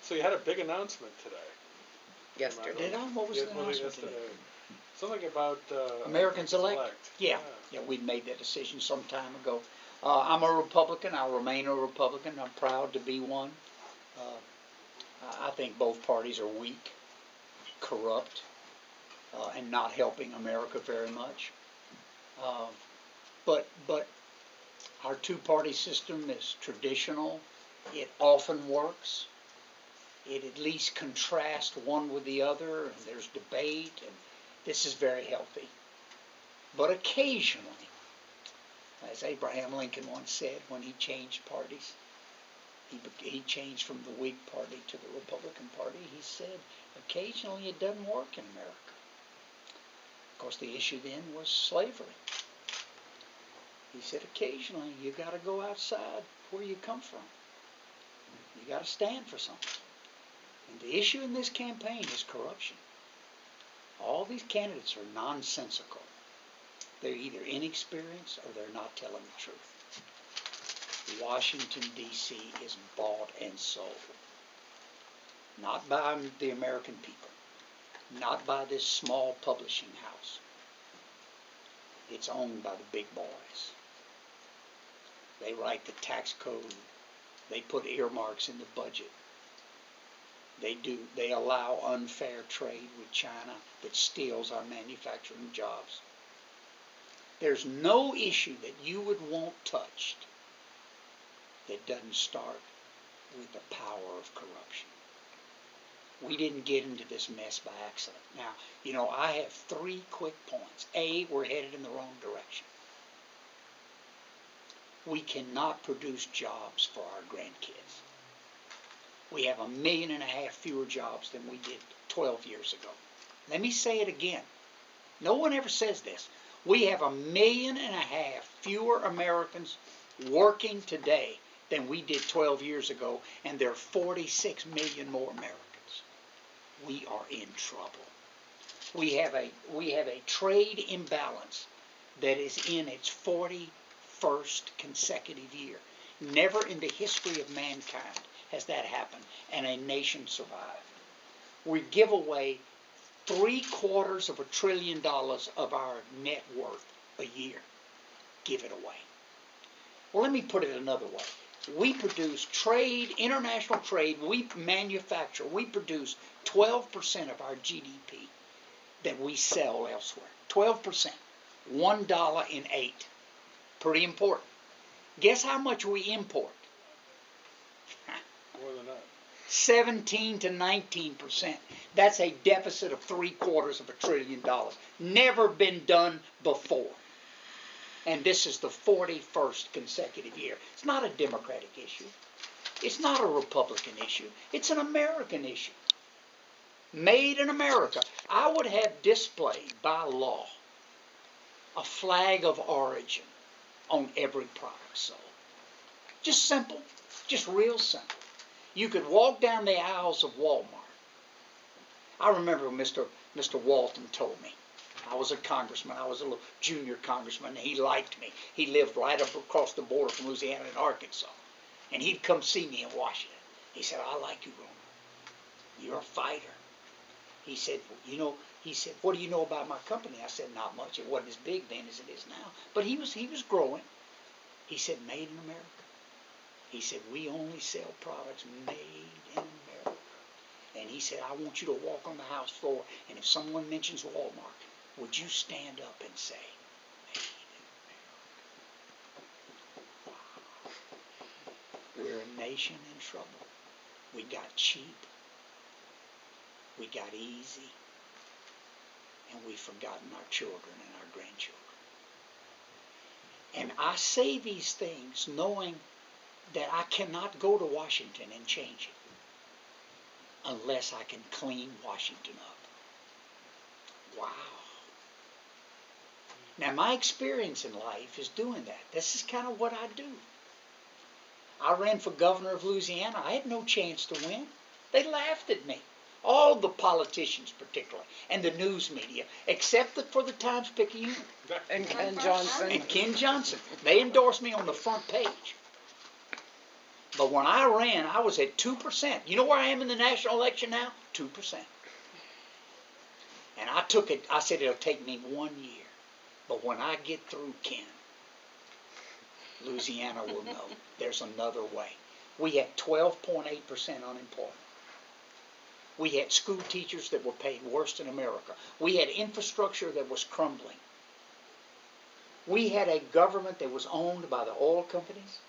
So you had a big announcement today. Yesterday. Did I? What was the announcement today? Something about Americans elect. Yeah, we made that decision some time ago. I'm a Republican. I'll remain a Republican. I'm proud to be one. I think both parties are weak, corrupt, and not helping America very much. But our two-party system is traditional. It often works. It at least contrasts one with the other, and there's debate, and this is very healthy. But occasionally, as Abraham Lincoln once said when he changed parties, he changed from the Whig Party to the Republican Party, he said, occasionally it doesn't work in America. Of course, the issue then was slavery. He said, occasionally you got to go outside where you come from. You got to stand for something. And the issue in this campaign is corruption. All these candidates are nonsensical. They're either inexperienced or they're not telling the truth. Washington, D.C. is bought and sold. Not by the American people. Not by this small publishing house. It's owned by the big boys. They write the tax code. They put earmarks in the budget. They allow unfair trade with China that steals our manufacturing jobs. There's no issue that you would want touched that doesn't start with the power of corruption. We didn't get into this mess by accident. Now, I have 3 quick points. A, we're headed in the wrong direction. We cannot produce jobs for our grandkids. We have 1.5 million fewer jobs than we did 12 years ago. Let me say it again. No one ever says this. We have 1.5 million fewer Americans working today than we did 12 years ago, and there are 46 million more Americans. We are in trouble. We have a trade imbalance that is in its 41st consecutive year. Never in the history of mankind has that happened, and a nation survived. We give away $750 billion of our net worth a year. Give it away. Well, let me put it another way. We produce trade, international trade, we manufacture, we produce 12% of our GDP that we sell elsewhere. 12%. $1 in 8. Pretty important. Guess how much we import? More than that. 17 to 19%. That's a deficit of $750 billion. Never been done before. And this is the 41st consecutive year. It's not a Democratic issue. It's not a Republican issue. It's an American issue. Made in America. I would have displayed by law a flag of origin on every product sold. Just simple. Just real simple. You could walk down the aisles of Walmart. I remember Mr. Walton told me. I was a congressman. I was a little junior congressman, and he liked me. He lived right up across the border from Louisiana and Arkansas. And he'd come see me in Washington. He said, I like you, Roemer. You're a fighter. He said, what do you know about my company? I said, not much. It wasn't as big then as it is now. But he was growing. He said, made in America. He said, we only sell products made in America. And he said, I want you to walk on the House floor, and if someone mentions Walmart, would you stand up and say, made in America? Wow. We're a nation in trouble. We got cheap. We got easy. And we've forgotten our children and our grandchildren. And I say these things knowing that I cannot go to Washington and change it unless I can clean Washington up. Wow. Now, my experience in life is doing that. This is kind of what I do. I ran for governor of Louisiana. I had no chance to win. They laughed at me. All the politicians particularly, and the news media, except for the Times-Picayune. And Ken Johnson. And Ken Johnson. They endorsed me on the front page. But when I ran, I was at 2%. You know where I am in the national election now? 2%. And I took it, I said it'll take me 1 year. But when I get through, Ken, Louisiana will know there's another way. We had 12.8% unemployment. We had school teachers that were paid worst in America. We had infrastructure that was crumbling. We had a government that was owned by the oil companies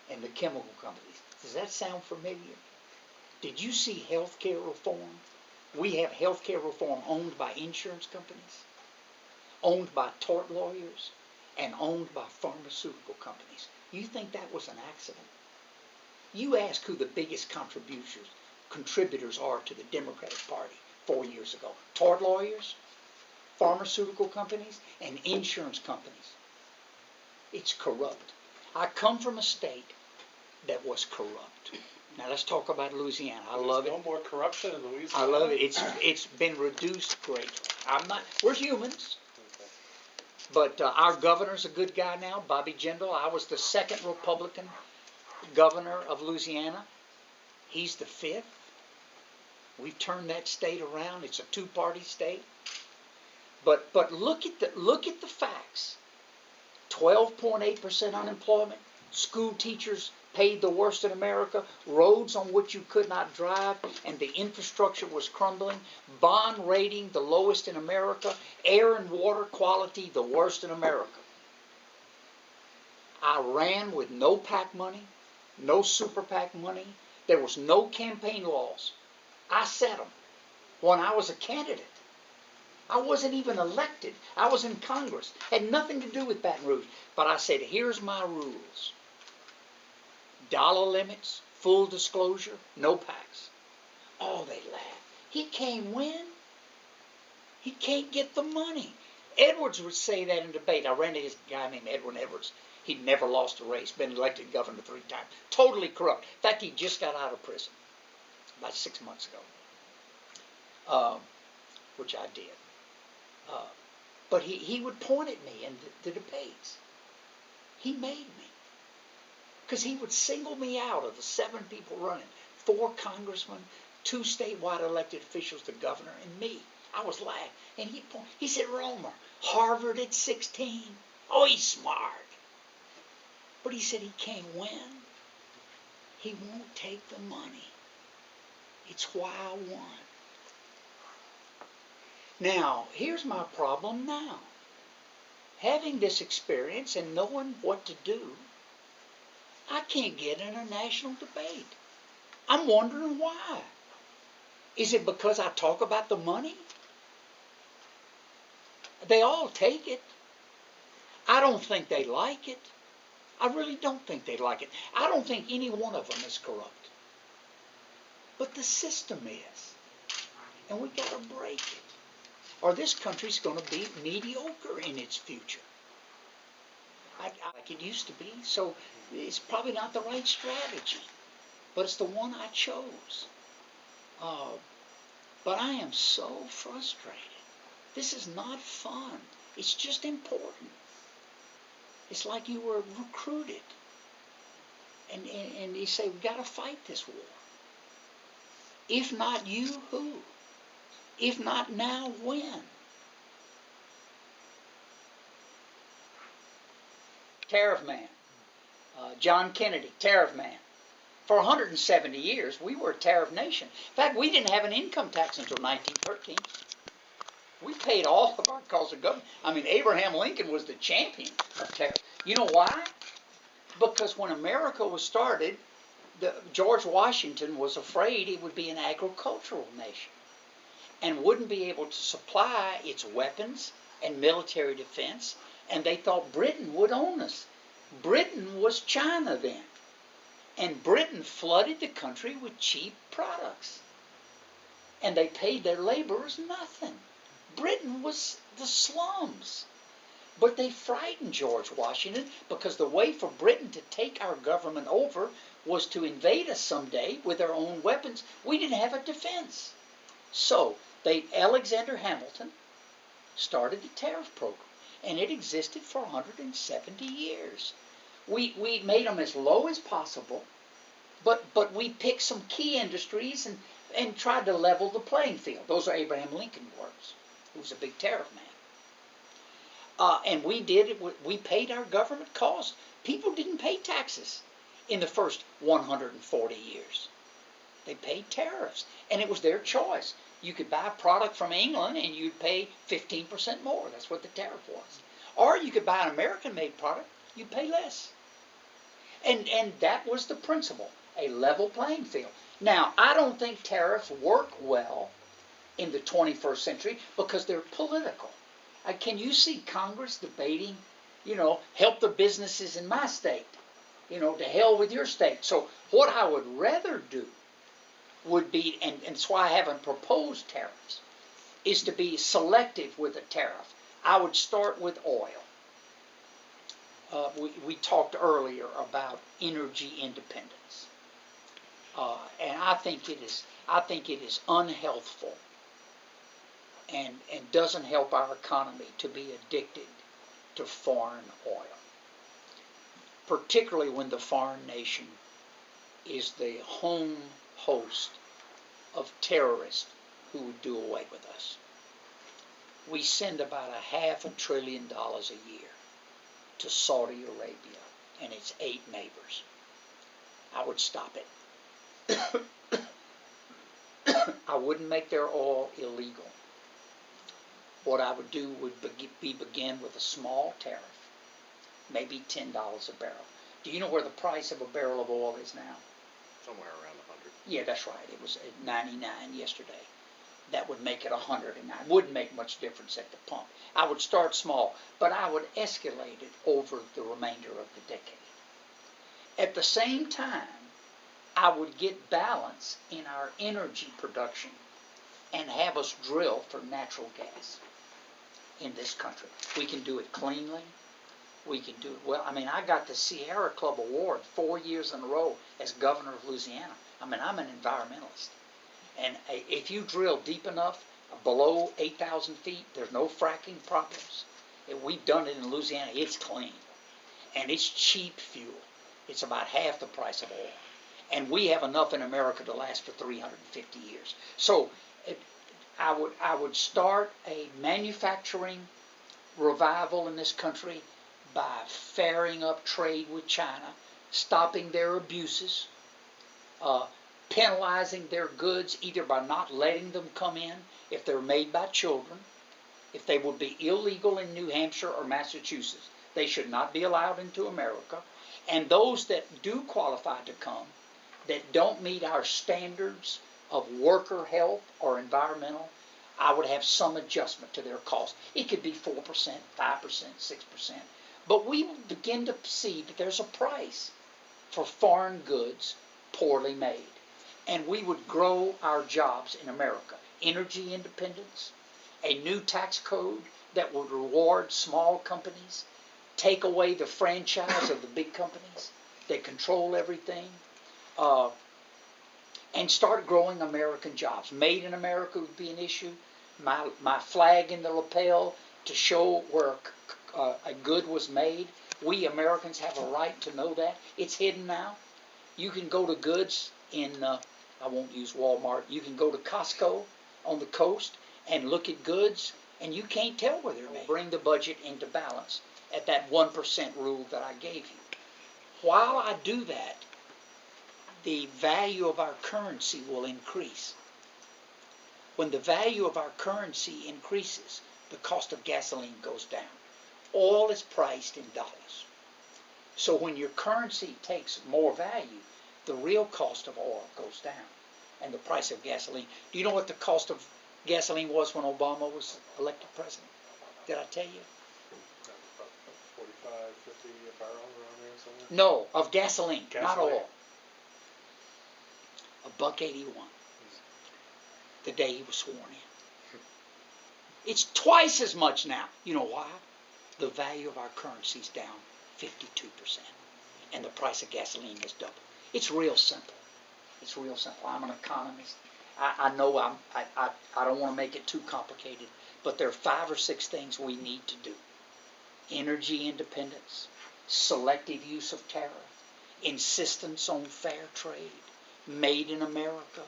and the chemical companies. Does that sound familiar? Did you see health care reform? We have health care reform owned by insurance companies, owned by tort lawyers, and owned by pharmaceutical companies. You think that was an accident? You ask who the biggest contributors are to the Democratic Party 4 years ago. Tort lawyers, pharmaceutical companies, and insurance companies. It's corrupt. I come from a state that was corrupt. Now let's talk about Louisiana. I love it. There's no more corruption in Louisiana. I love it. It's been reduced greatly. We're humans. Okay. But our governor's a good guy now, Bobby Jindal. I was the second Republican governor of Louisiana. He's the fifth. We've turned that state around. It's a two-party state. But look at the facts. 12.8% unemployment. School teachers paid the worst in America. Roads on which you could not drive, and the infrastructure was crumbling. Bond rating the lowest in America. Air and water quality the worst in America. I ran with no PAC money, no super PAC money. There was no campaign laws. I set them when I was a candidate. I wasn't even elected. I was in Congress. Had nothing to do with Baton Rouge. But I said, here's my rules. Dollar limits, full disclosure, no PACs. Oh, they laughed. He can't win. He can't get the money. Edwards would say that in debate. I ran into this guy named Edwin Edwards. He'd never lost a race, been elected governor 3 times. Totally corrupt. In fact, he just got out of prison about 6 months ago, which I did. But he would point at me in the debates. He made me. Because he would single me out of the 7 people running, 4 congressmen, 2 statewide elected officials, the governor, and me. I was laughing. And he said, Roemer, Harvard at 16. Oh, he's smart. But he said he can't win. He won't take the money. It's why I won. Now, here's my problem now. Having this experience and knowing what to do, I can't get in a national debate. I'm wondering why. Is it because I talk about the money? They all take it. I don't think they like it. I really don't think they like it. I don't think any one of them is corrupt. But the system is. And we got to break it. Or this country's going to be mediocre in its future. Like it used to be. So it's probably not the right strategy. But it's the one I chose. But I am so frustrated. This is not fun. It's just important. It's like you were recruited. And you say, we've got to fight this war. If not you, who? If not now, when? Tariff man. John Kennedy, tariff man. For 170 years, we were a tariff nation. In fact, we didn't have an income tax until 1913. We paid all of our costs of government. I mean, Abraham Lincoln was the champion of tariff. You know why? Because when America was started, George Washington was afraid it would be an agricultural nation and wouldn't be able to supply its weapons and military defense, and they thought Britain would own us. Britain was China then, and Britain flooded the country with cheap products, and they paid their laborers nothing. Britain was the slums. But they frightened George Washington because the way for Britain to take our government over was to invade us someday with their own weapons. We didn't have a defense. So Alexander Hamilton started the tariff program, and it existed for 170 years. We made them as low as possible, But we picked some key industries and tried to level the playing field. Those are Abraham Lincoln words. He was a big tariff man. And we did it. We paid our government costs. People didn't pay taxes in the first 140 years. They paid tariffs, and it was their choice. You could buy a product from England and you'd pay 15% more. That's what the tariff was. Or you could buy an American-made product, you'd pay less. And that was the principle, a level playing field. Now, I don't think tariffs work well in the 21st century because they're political. Can you see Congress debating, help the businesses in my state, to hell with your state. So what I would rather do would be, and that's why I haven't proposed tariffs, is to be selective with a tariff. I would start with oil. We talked earlier about energy independence, and I think it is unhealthful and doesn't help our economy to be addicted to foreign oil, particularly when the foreign nation is the home host of terrorists who would do away with us. We send about $500 billion a year to Saudi Arabia and its 8 neighbors. I would stop it. I wouldn't make their oil illegal. What I would do would begin with a small tariff, maybe $10 a barrel. Do you know where the price of a barrel of oil is now? Somewhere around 100. Yeah, that's right. It was at 99 yesterday. That would make it 109. Wouldn't make much difference at the pump. I would start small, but I would escalate it over the remainder of the decade. At the same time, I would get balance in our energy production and have us drill for natural gas in this country. We can do it cleanly. We can do it well. I got the Sierra Club Award 4 years in a row as governor of Louisiana. I'm an environmentalist. And if you drill deep enough, below 8,000 feet, there's no fracking problems. We've done it in Louisiana. It's clean. And it's cheap fuel. It's about half the price of oil. And we have enough in America to last for 350 years. So I would start a manufacturing revival in this country by fairing up trade with China, stopping their abuses, penalizing their goods either by not letting them come in if they're made by children. If they would be illegal in New Hampshire or Massachusetts, they should not be allowed into America. And those that do qualify to come, that don't meet our standards of worker health or environmental, I would have some adjustment to their cost. It could be 4%, 5%, 6%. But we will begin to see that there's a price for foreign goods poorly made. And we would grow our jobs in America. Energy independence, a new tax code that would reward small companies, take away the franchise of the big companies that control everything, and start growing American jobs. Made in America would be an issue. My flag in the lapel to show where a good was made. We Americans have a right to know that. It's hidden now. You can go to goods in, I won't use Walmart, you can go to Costco on the coast and look at goods, and you can't tell where they're made. Bring the budget into balance at that 1% rule that I gave you. While I do that, the value of our currency will increase. When the value of our currency increases, the cost of gasoline goes down. Oil is priced in dollars. So when your currency takes more value, the real cost of oil goes down and the price of gasoline. Do you know what the cost of gasoline was when Obama was elected president? Did I tell you? 45, 50 a barrel around there somewhere? No, of gasoline, not oil. $1.81 the day he was sworn in. It's twice as much now. You know why? The value of our currency is down 52%, and the price of gasoline has doubled. It's real simple. It's real simple. I'm an economist. I know I don't want to make it too complicated, but there are 5 or 6 things we need to do. Energy independence, selective use of tariff, insistence on fair trade, made in America,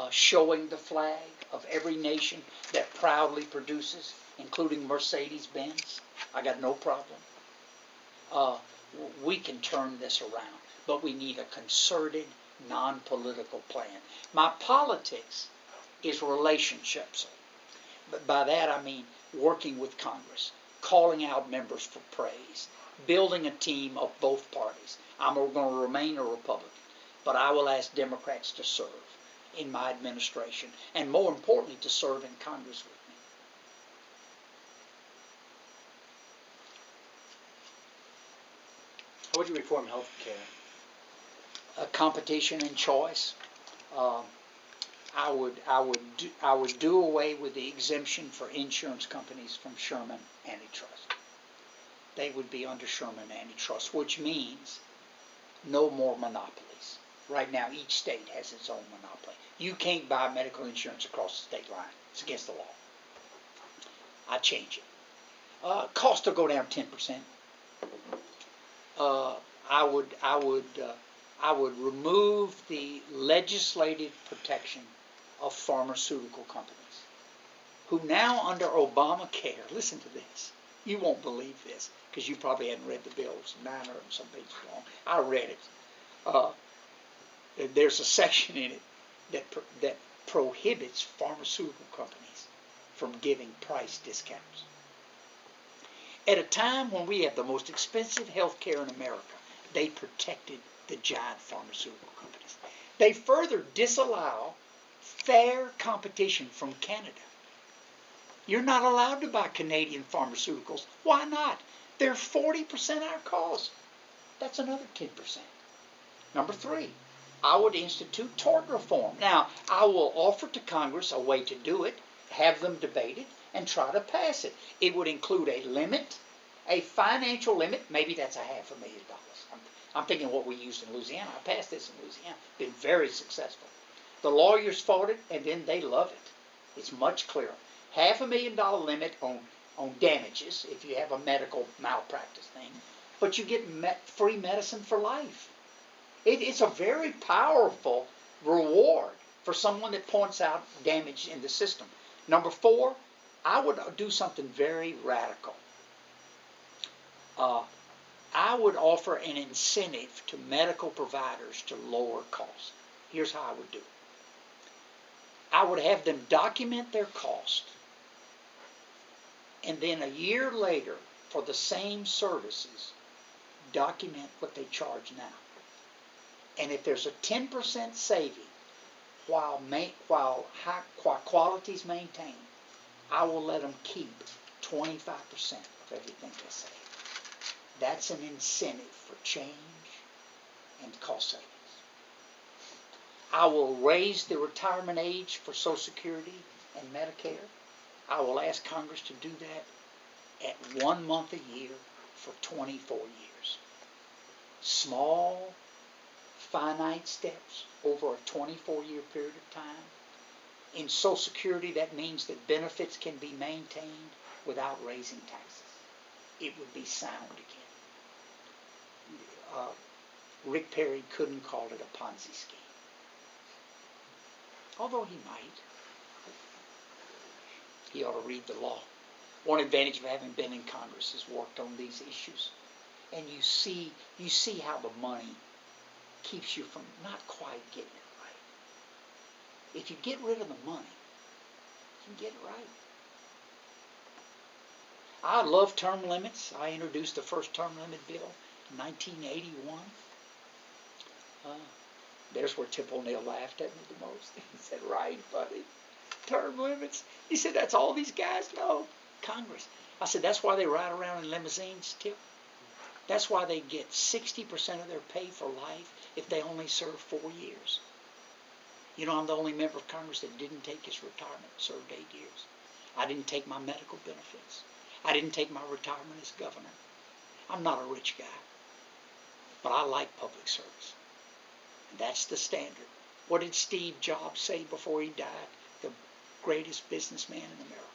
showing the flag of every nation that proudly produces, including Mercedes-Benz. I got no problem. We can turn this around, but we need a concerted, non-political plan. My politics is relationships. But by that I mean working with Congress, calling out members for praise, building a team of both parties. I'm going to remain a Republican, but I will ask Democrats to serve in my administration, and more importantly, to serve in Congress with me. How would you reform health care? Competition and choice. I would do away with the exemption for insurance companies from Sherman antitrust. They would be under Sherman antitrust, which means no more monopolies. Right now, each state has its own monopoly. You can't buy medical insurance across the state line. It's against the law. I change it. Cost will go down 10%. I would remove the legislative protection of pharmaceutical companies, who now under Obamacare, listen to this, you won't believe this, because you probably hadn't read the bill, it's 900 and some pages long. I read it. There's a section in it that prohibits pharmaceutical companies from giving price discounts. At a time when we have the most expensive health care in America, they protected the giant pharmaceutical companies. They further disallow fair competition from Canada. You're not allowed to buy Canadian pharmaceuticals. Why not? They're 40% our cost. That's another 10%. Number 3, I would institute tort reform. Now, I will offer to Congress a way to do it, have them debate it, and try to pass it. It would include a limit, a financial limit. Maybe that's $500,000. I'm thinking what we used in Louisiana. I passed this in Louisiana. Been very successful. The lawyers fought it, and then they love it. It's much clearer. $500,000 limit on damages if you have a medical malpractice thing, but you get free medicine for life. It's a very powerful reward for someone that points out damage in the system. Number 4, I would do something very radical. I would offer an incentive to medical providers to lower costs. Here's how I would do it. I would have them document their cost, and then a year later, for the same services, document what they charge now. And if there's a 10% saving while quality is maintained, I will let them keep 25% of everything they save. That's an incentive for change and cost savings. I will raise the retirement age for Social Security and Medicare. I will ask Congress to do that at 1 month a year for 24 years. Small, finite steps over a 24-year period of time. In Social Security, that means that benefits can be maintained without raising taxes. It would be sound again. Rick Perry couldn't call it a Ponzi scheme, although he might. He ought to read the law. One advantage of having been in Congress is worked on these issues, and you see how the money keeps you from not quite getting it right. If you get rid of the money, you can get it right. I love term limits. I introduced the first term limit bill in 1981. There's where Tip O'Neill laughed at me the most. He said, "Right, buddy, term limits." He said, "That's all these guys know, Congress." I said, "That's why they ride around in limousines, Tip. That's why they get 60% of their pay for life if they only serve 4 years. You know, I'm the only member of Congress that didn't take his retirement, served 8 years. I didn't take my medical benefits. I didn't take my retirement as governor. I'm not a rich guy, but I like public service. And that's the standard. What did Steve Jobs say before he died? The greatest businessman in America.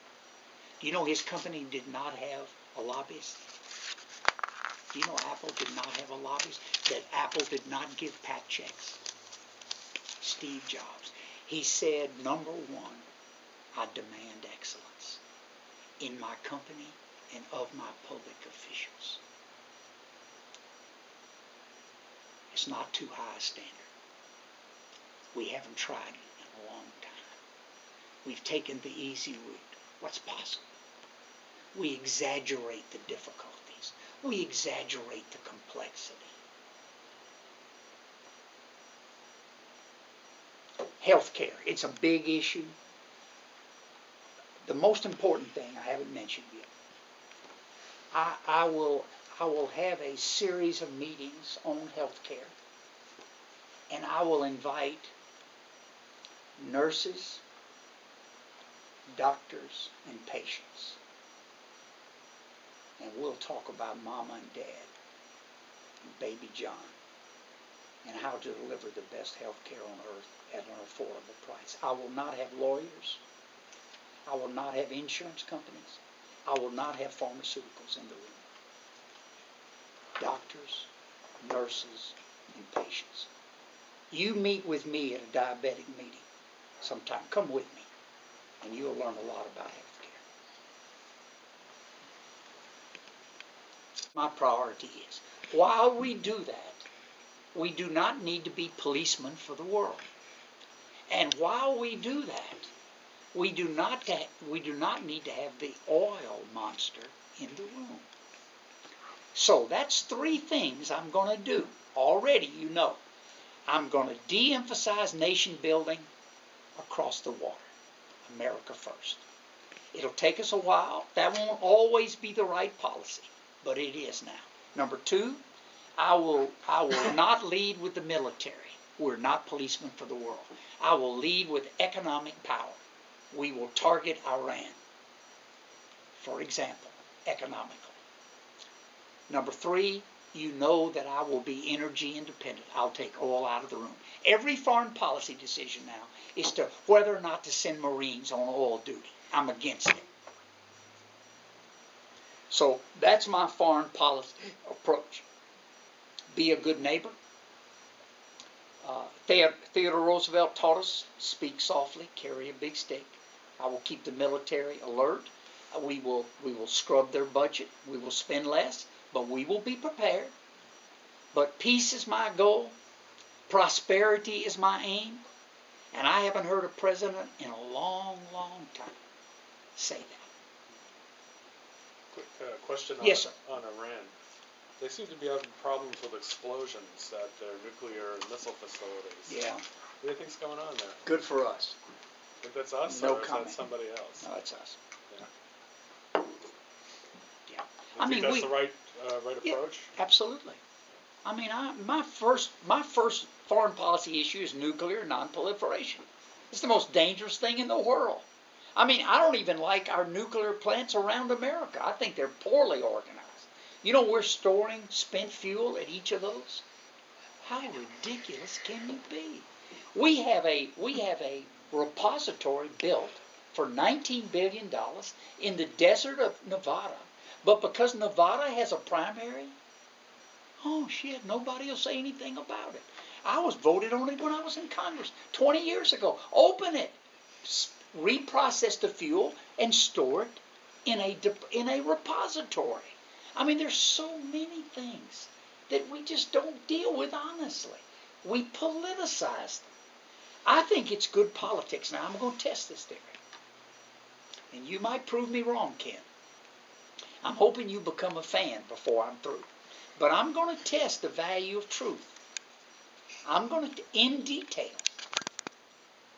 Do you know his company did not have a lobbyist? You know, Apple did not have a lobbyist, that Apple did not give pat checks. Steve Jobs. He said, number one, I demand excellence in my company and of my public officials. It's not too high a standard. We haven't tried it in a long time. We've taken the easy route. What's possible? We exaggerate the difficulties. We exaggerate the complexity. Healthcare, it's a big issue. The most important thing I haven't mentioned yet. I will have a series of meetings on healthcare, and I will invite nurses, doctors, and patients. And we'll talk about Mama and Dad and Baby John and how to deliver the best health care on earth at an affordable price. I will not have lawyers. I will not have insurance companies. I will not have pharmaceuticals in the room. Doctors, nurses, and patients. You meet with me at a diabetic meeting sometime. Come with me, and you'll learn a lot about health care. My priority is, while we do that, we do not need to be policemen for the world. And while we do that, we do not need to have the oil monster in the room. So that's three things I'm going to do. Already, you know. I'm going to de-emphasize nation building across the water. America first. It'll take us a while. That won't always be the right policy, but it is now. Number two, I will not lead with the military. We're not policemen for the world. I will lead with economic power. We will target Iran, for example, economically. Number three, you know that I will be energy independent. I'll take oil out of the room. Every foreign policy decision now is to whether or not to send Marines on oil duty. I'm against it. So that's my foreign policy approach. Be a good neighbor. Theodore Roosevelt taught us, speak softly, carry a big stick. I will keep the military alert. We will scrub their budget. We will spend less, but we will be prepared. But peace is my goal. Prosperity is my aim. And I haven't heard a president in a long, long time say that. Quick question on, Yes, sir. on Iran. They seem to be having problems with explosions at their nuclear and missile facilities. Yeah. What do you think's going on there? Good for us. Think that's us, No or is comment. that somebody else? No, it's us. Yeah. Yeah. You think that's the right approach? Absolutely. I mean, my first foreign policy issue is nuclear non-proliferation. It's the most dangerous thing in the world. I mean, I don't even like our nuclear plants around America. I think they're poorly organized. You know, we're storing spent fuel at each of those. How ridiculous can you be? We have a repository built for $19 billion in the desert of Nevada, but because Nevada has a primary, oh shit, nobody will say anything about it. I was voted on it when I was in Congress 20 years ago. Open it, reprocess the fuel, and store it in a repository. I mean, there's so many things that we just don't deal with honestly. We politicize them. I think it's good politics. Now, I'm going to test this theory. And you might prove me wrong, Ken. I'm hoping you become a fan before I'm through. But I'm going to test the value of truth. I'm going to, in detail,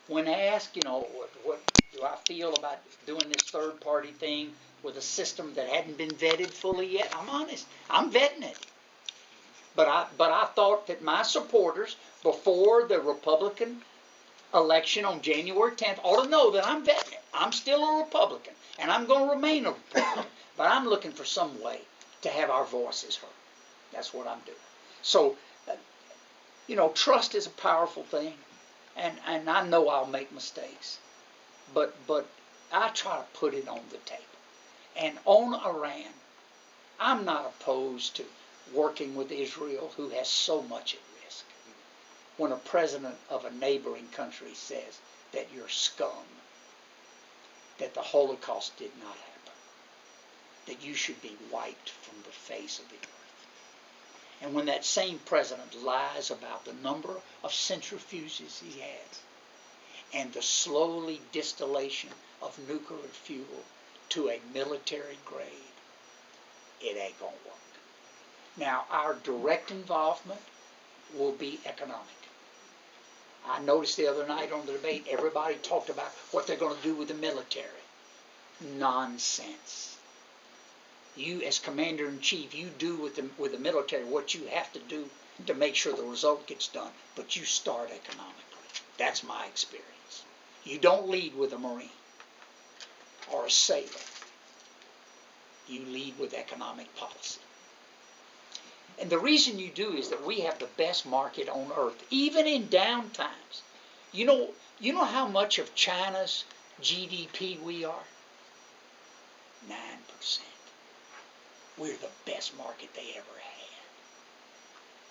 when asked, you know, what do I feel about doing this third-party thing with a system that hadn't been vetted fully yet? I'm honest. I'm vetting it. But I thought that my supporters, before the Republican election on January 10th, ought to know that I'm vetting it. I'm still a Republican, and I'm going to remain a Republican. But I'm looking for some way to have our voices heard. That's what I'm doing. So, you know, trust is a powerful thing, and I know I'll make mistakes. But I try to put it on the table. And on Iran, I'm not opposed to working with Israel, who has so much at risk. When a president of a neighboring country says that you're scum, that the Holocaust did not happen, that you should be wiped from the face of the earth. And when that same president lies about the number of centrifuges he has and the slowly distillation of nuclear fuel to a military grade, it ain't gonna work. Now, our direct involvement will be economic. I noticed the other night on the debate, everybody talked about what they're going to do with the military. Nonsense. You, as commander-in-chief, you do with the military what you have to do to make sure the result gets done. But you start economically. That's my experience. You don't lead with a Marine or a sailor. You lead with economic policy. And the reason you do is that we have the best market on earth, even in down times. You know how much of China's GDP we are? 9%. We're the best market they ever had.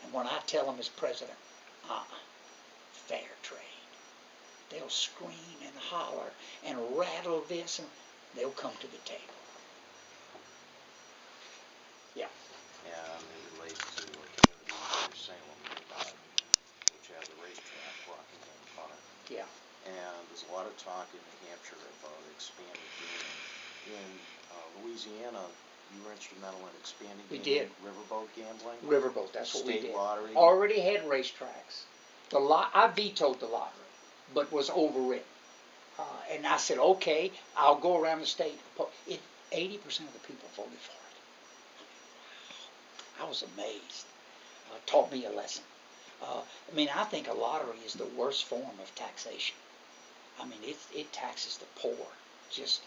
And when I tell them as president, fair trade, they'll scream and holler and rattle this, and they'll come to the table. Yeah. And it relates to a community near Salem nearby, which has a racetrack walking on it. Yeah. And there's a lot of talk in New Hampshire about expanded gaming. In Louisiana, you were instrumental in expanding We gaming, did. riverboat gambling. Riverboat, that's what we did. State lottery. Already had racetracks. I vetoed the lottery, but was overridden. And I said, okay, I'll go around the state. 80% of the people voted for it. I was amazed. Taught me a lesson. I think a lottery is the worst form of taxation. It taxes the poor, just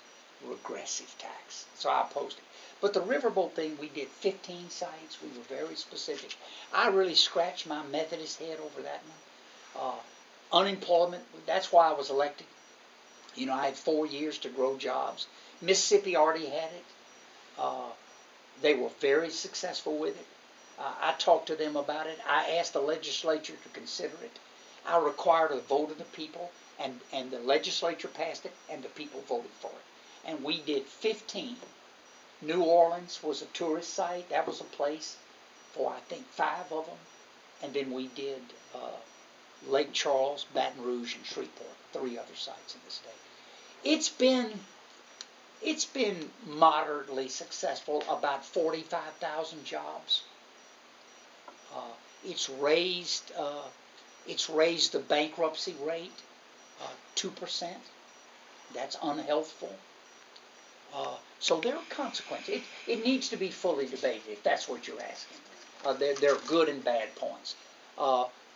regressive tax. So I opposed it. But the riverboat thing, we did 15 sites. We were very specific. I really scratched my Methodist head over that one. Unemployment, that's why I was elected. I had 4 years to grow jobs. Mississippi already had it. They were very successful with it. I talked to them about it. I asked the legislature to consider it. I required a vote of the people, and the legislature passed it, and the people voted for it. And we did 15. New Orleans was a tourist site. That was a place for, I think, 5 of them. And then we did Lake Charles, Baton Rouge, and Shreveport, 3 other sites in the state. It's been moderately successful, about 45,000 jobs. It's raised the bankruptcy rate 2%. That's unhealthful. So there are consequences. It needs to be fully debated, if that's what you're asking. There are good and bad points.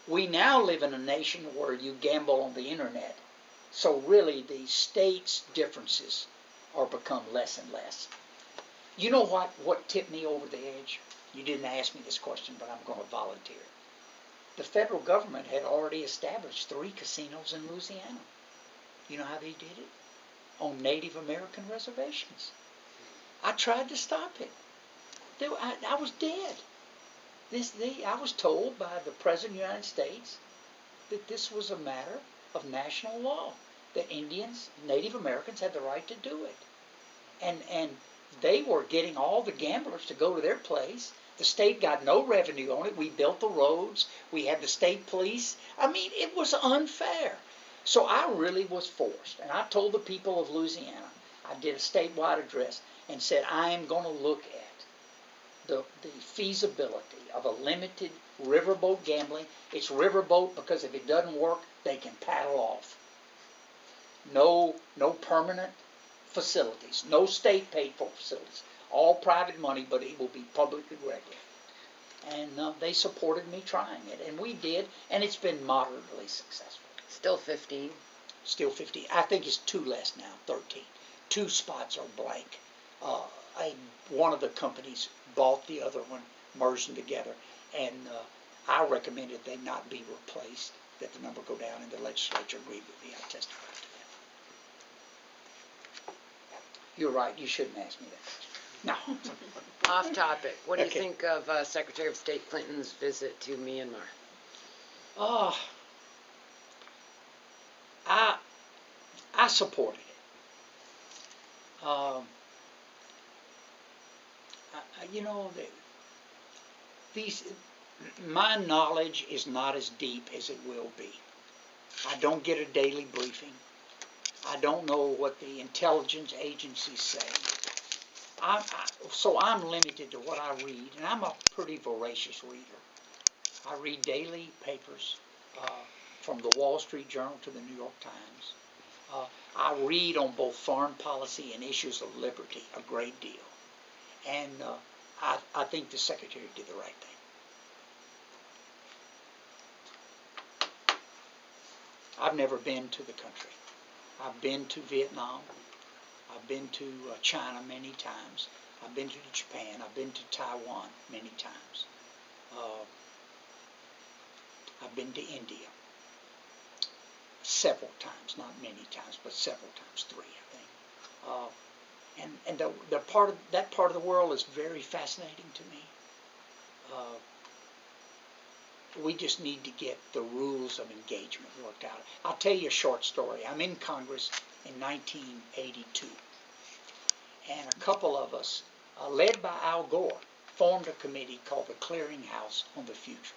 We now live in a nation where you gamble on the internet. So really the states' differences are become less and less. You know what tipped me over the edge? You didn't ask me this question, but I'm going to volunteer. The federal government had already established 3 casinos in Louisiana. You know how they did it? On Native American reservations. I tried to stop it. I was dead. I was told by the President of the United States that this was a matter of national law, that Indians, Native Americans had the right to do it. And they were getting all the gamblers to go to their place. The state got no revenue on it. We built the roads. We had the state police. It was unfair. So I really was forced. And I told the people of Louisiana, I did a statewide address and said, I am going to look at the feasibility of a limited riverboat gambling. It's riverboat because if it doesn't work, they can paddle off. No permanent facilities, no state paid for facilities, all private money, but it will be publicly regulated. And they supported me trying it, and we did, and it's been moderately successful. Still 15. Still 15. I think it's 2 less now, 13. 2 spots are blank. One of the companies bought the other one, merged them together, and I recommended they not be replaced, that the number go down, and the legislature agreed with me. I testified to that. You're right, you shouldn't ask me that question. No. Off topic. What do you Okay. think of Secretary of State Clinton's visit to Myanmar? Oh, I supported it. You know, these, my knowledge is not as deep as it will be. I don't get a daily briefing. I don't know what the intelligence agencies say. So I'm limited to what I read, and I'm a pretty voracious reader. I read daily papers, from the Wall Street Journal to the New York Times. I read on both foreign policy and issues of liberty a great deal. And I think the Secretary did the right thing. I've never been to the country. I've been to Vietnam. I've been to China many times. I've been to Japan. I've been to Taiwan many times. I've been to India several times, not many times, but several times, 3, I think. And the part of that part of the world is very fascinating to me. We just need to get the rules of engagement worked out. I'll tell you a short story. I'm in Congress in 1982, and a couple of us, led by Al Gore, formed a committee called the Clearinghouse on the Future.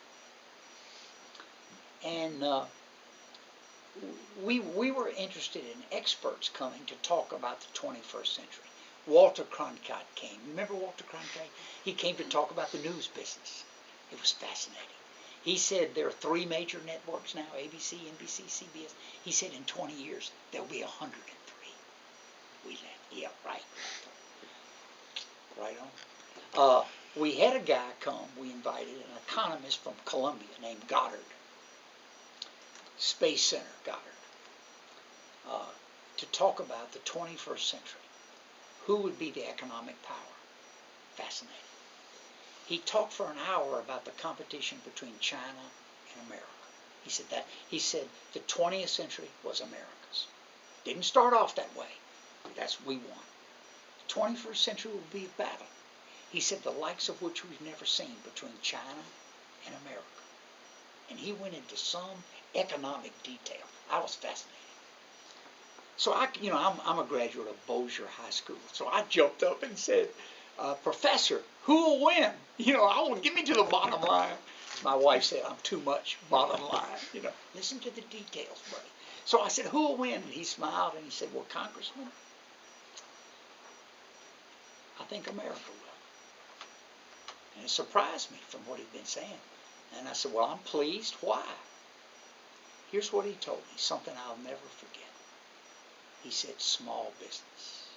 And we were interested in experts coming to talk about the 21st century. Walter Cronkite came. Remember Walter Cronkite? He came to talk about the news business. It was fascinating. He said there are 3 major networks now, ABC, NBC, CBS. He said in 20 years, there'll be 103. We laughed. Yeah, right. Right on. We had a guy come, we invited an economist from Columbia named Goddard. Space Center, Goddard. To talk about the 21st century. Who would be the economic power? Fascinating. He talked for an hour about the competition between China and America. He said the 20th century was America's. Didn't start off that way. We won. The 21st century will be a battle. He said the likes of which we've never seen between China and America. And he went into some economic detail. I was fascinated. So I'm a graduate of Bossier High School. So I jumped up and said, Professor, who will win? I want to get me to the bottom line. My wife said, I'm too much bottom line. Listen to the details, buddy. So I said, who will win? And he smiled and he said, well, Congressman, I think America will. And it surprised me from what he'd been saying. And I said, well, I'm pleased. Why? Here's what he told me, something I'll never forget. He said, small business.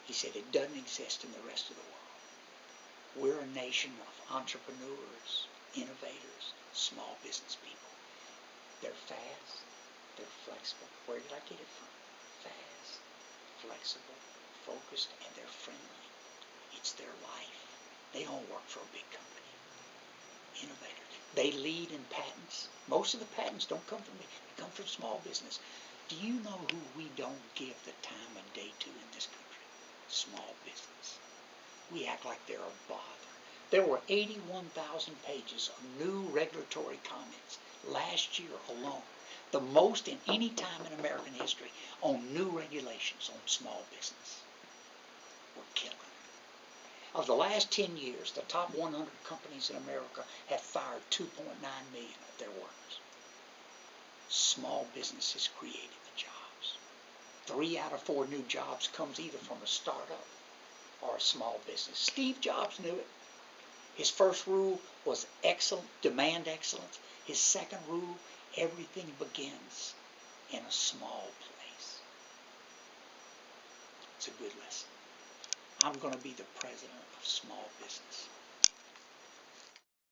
He said, it doesn't exist in the rest of the world. We're a nation of entrepreneurs, innovators, small business people. They're fast, they're flexible. Where did I get it from? Fast, flexible, focused, and they're friendly. It's their life. They don't work for a big company. Innovators. They lead in patents. Most of the patents don't come from me. They come from small business. Do you know who we don't give the time of day to in this country? Small business. We act like they're a bother. There were 81,000 pages of new regulatory comments last year alone. The most in any time in American history on new regulations on small business. We're killing it. Of the last 10 years, the top 100 companies in America have fired 2.9 million of their workers. Small businesses created the jobs. 3 out of 4 new jobs comes either from a startup or a small business. Steve Jobs knew it. His first rule was excellent, demand excellence. His second rule, everything begins in a small place. It's a good lesson. I'm going to be the president of small business.